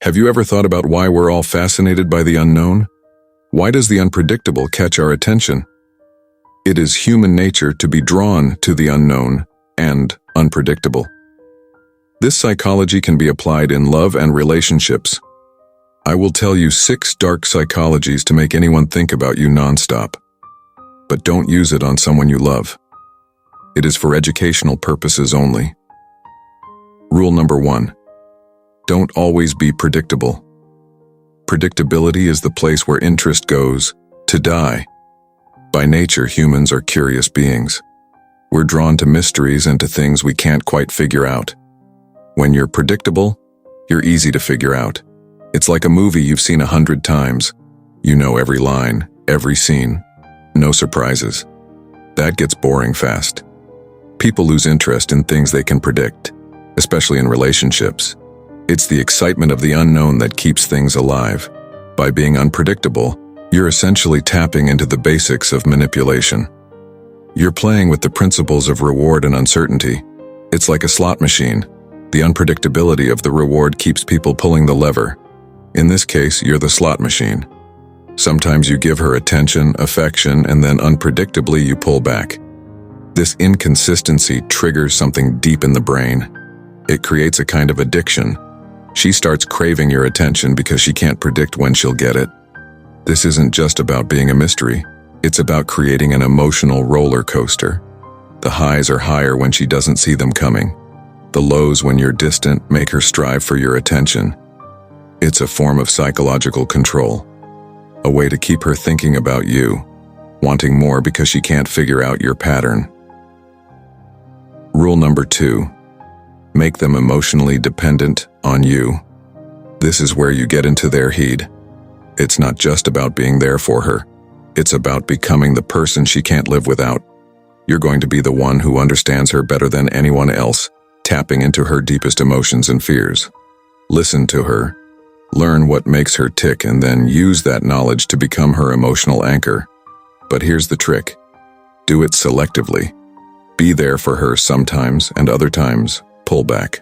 Have you ever thought about why we're all fascinated by the unknown? Why does the unpredictable catch our attention? It is human nature to be drawn to the unknown and unpredictable. This psychology can be applied in love and relationships. I will tell you 6 dark psychologies to make anyone think about you nonstop. But don't use it on someone you love. It is for educational purposes only. Rule number 1. Don't always be predictable. Predictability is the place where interest goes to die. By nature, humans are curious beings. We're drawn to mysteries and to things we can't quite figure out. When you're predictable, you're easy to figure out. It's like a movie you've seen 100 times. You know every line, every scene. No surprises. That gets boring fast. People lose interest in things they can predict, especially in relationships. It's the excitement of the unknown that keeps things alive. By being unpredictable, you're essentially tapping into the basics of manipulation. You're playing with the principles of reward and uncertainty. It's like a slot machine. The unpredictability of the reward keeps people pulling the lever. In this case, you're the slot machine. Sometimes you give her attention, affection, and then unpredictably you pull back. This inconsistency triggers something deep in the brain. It creates a kind of addiction. She starts craving your attention because she can't predict when she'll get it. This isn't just about being a mystery. It's about creating an emotional roller coaster. The highs are higher when she doesn't see them coming. The lows when you're distant make her strive for your attention. It's a form of psychological control. A way to keep her thinking about you, wanting more because she can't figure out your pattern. Rule number 2. Make them emotionally dependent on you. This is where you get into their heat. It's not just about being there for her. It's about becoming the person she can't live without. You're going to be the one who understands her better than anyone else, tapping into her deepest emotions and fears. Listen to her. Learn what makes her tick and then use that knowledge to become her emotional anchor. But here's the trick. Do it selectively. Be there for her sometimes and other times pull back.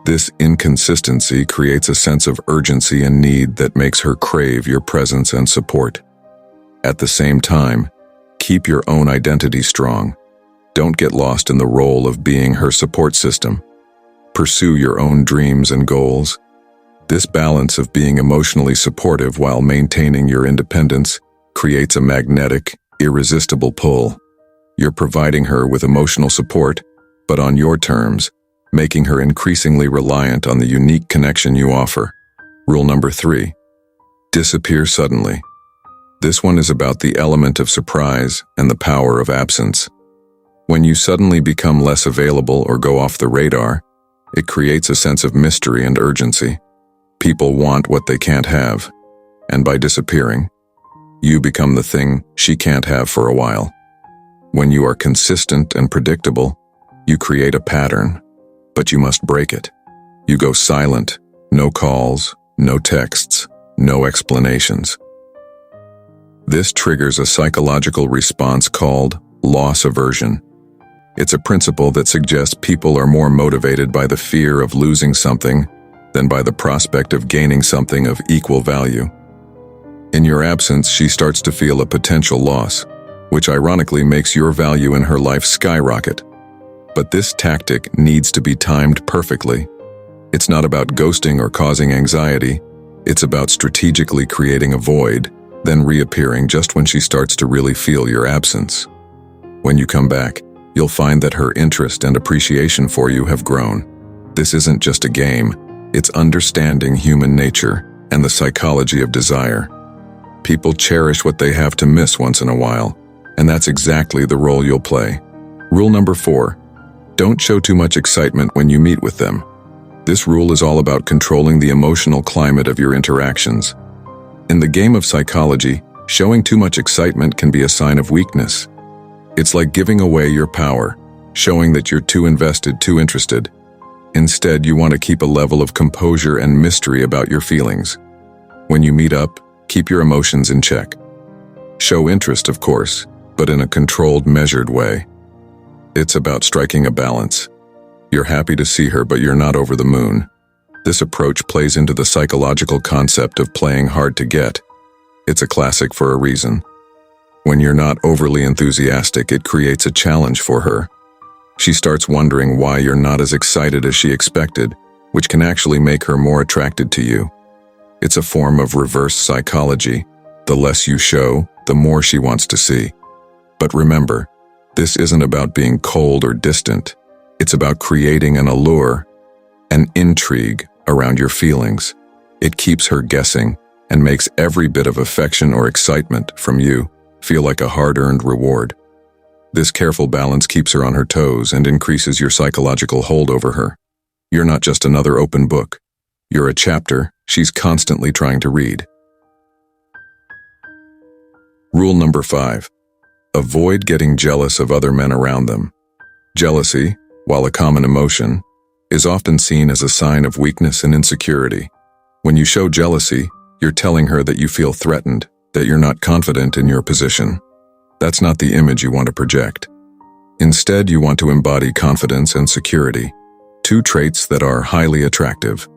This inconsistency creates a sense of urgency and need that makes her crave your presence and support. At the same time, keep your own identity strong. Don't get lost in the role of being her support system. Pursue your own dreams and goals. This balance of being emotionally supportive while maintaining your independence creates a magnetic, irresistible pull. You're providing her with emotional support, but on your terms, making her increasingly reliant on the unique connection you offer. Rule number 3. Disappear suddenly. This one is about the element of surprise and the power of absence. When you suddenly become less available or go off the radar, it creates a sense of mystery and urgency. People want what they can't have, and by disappearing, you become the thing she can't have for a while. When you are consistent and predictable, you create a pattern, but you must break it. You go silent, no calls, no texts, no explanations. This triggers a psychological response called loss aversion. It's a principle that suggests people are more motivated by the fear of losing something than by the prospect of gaining something of equal value. In your absence, she starts to feel a potential loss, which ironically makes your value in her life skyrocket. But this tactic needs to be timed perfectly. It's not about ghosting or causing anxiety. It's about strategically creating a void, then reappearing just when she starts to really feel your absence. When you come back, you'll find that her interest and appreciation for you have grown. This isn't just a game, it's understanding human nature and the psychology of desire. People cherish what they have to miss once in a while, and that's exactly the role you'll play. Rule number 4. Don't show too much excitement when you meet with them. This rule is all about controlling the emotional climate of your interactions. In the game of psychology, showing too much excitement can be a sign of weakness. It's like giving away your power, showing that you're too invested, too interested. Instead, you want to keep a level of composure and mystery about your feelings. When you meet up, keep your emotions in check. Show interest, of course, but in a controlled, measured way. It's about striking a balance. You're happy to see her, but you're not over the moon. This approach plays into the psychological concept of playing hard to get. It's a classic for a reason. When you're not overly enthusiastic, it creates a challenge for her. She starts wondering why you're not as excited as she expected, which can actually make her more attracted to you. It's a form of reverse psychology. The less you show, the more she wants to see. But remember, this isn't about being cold or distant. It's about creating an allure, an intrigue around your feelings. It keeps her guessing and makes every bit of affection or excitement from you feel like a hard-earned reward. This careful balance keeps her on her toes and increases your psychological hold over her. You're not just another open book. You're a chapter she's constantly trying to read. Rule number 5. Avoid getting jealous of other men around them. Jealousy, while a common emotion, is often seen as a sign of weakness and insecurity. When you show jealousy, you're telling her that you feel threatened, that you're not confident in your position. That's not the image you want to project. Instead, you want to embody confidence and security, two traits that are highly attractive.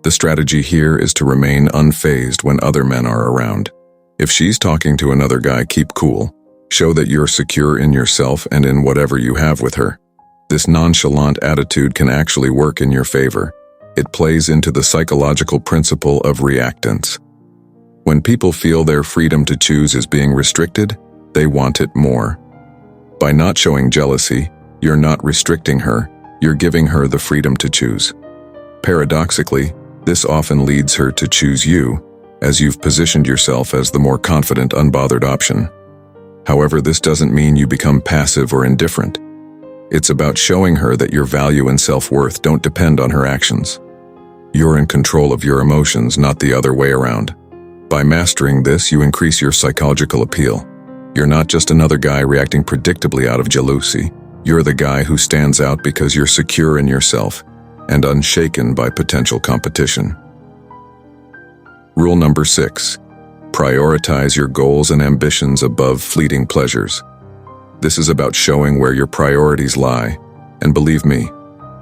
The strategy here is to remain unfazed when other men are around. If she's talking to another guy, keep cool. Show that you're secure in yourself and in whatever you have with her. This nonchalant attitude can actually work in your favor. It plays into the psychological principle of reactance. When people feel their freedom to choose is being restricted, they want it more. By not showing jealousy, you're not restricting her, you're giving her the freedom to choose. Paradoxically, this often leads her to choose you, as you've positioned yourself as the more confident, unbothered option. However, this doesn't mean you become passive or indifferent. It's about showing her that your value and self-worth don't depend on her actions. You're in control of your emotions, not the other way around. By mastering this, you increase your psychological appeal. You're not just another guy reacting predictably out of jealousy. You're the guy who stands out because you're secure in yourself and unshaken by potential competition. Rule number 6. Prioritize your goals and ambitions above fleeting pleasures. This is about showing where your priorities lie, and believe me,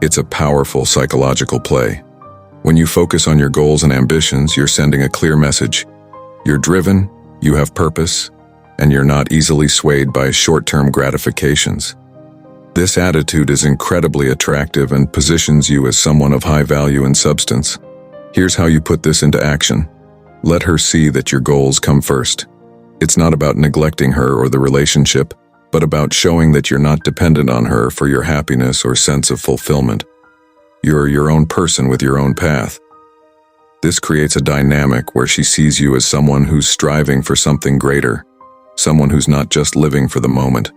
it's a powerful psychological play. When you focus on your goals and ambitions, you're sending a clear message. You're driven, you have purpose, and you're not easily swayed by short-term gratifications. This attitude is incredibly attractive and positions you as someone of high value and substance. Here's how you put this into action. Let her see that your goals come first. It's not about neglecting her or the relationship, but about showing that you're not dependent on her for your happiness or sense of fulfillment. You're your own person with your own path. This creates a dynamic where she sees you as someone who's striving for something greater, someone who's not just living for the moment,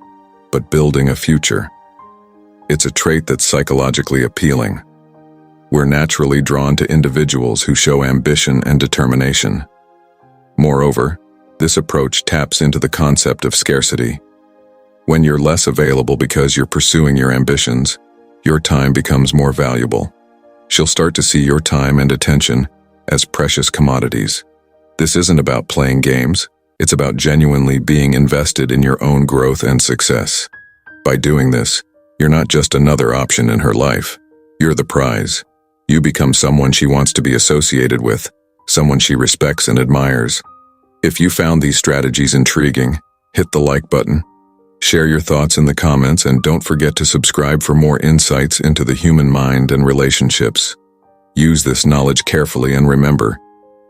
but building a future. It's a trait that's psychologically appealing. We're naturally drawn to individuals who show ambition and determination. Moreover, this approach taps into the concept of scarcity. When you're less available because you're pursuing your ambitions, your time becomes more valuable. She'll start to see your time and attention as precious commodities. This isn't about playing games, it's about genuinely being invested in your own growth and success. By doing this, you're not just another option in her life, you're the prize. You become someone she wants to be associated with, someone she respects and admires. If you found these strategies intriguing, hit the like button. Share your thoughts in the comments and don't forget to subscribe for more insights into the human mind and relationships. Use this knowledge carefully and remember,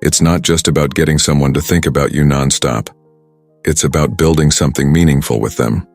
it's not just about getting someone to think about you nonstop. It's about building something meaningful with them.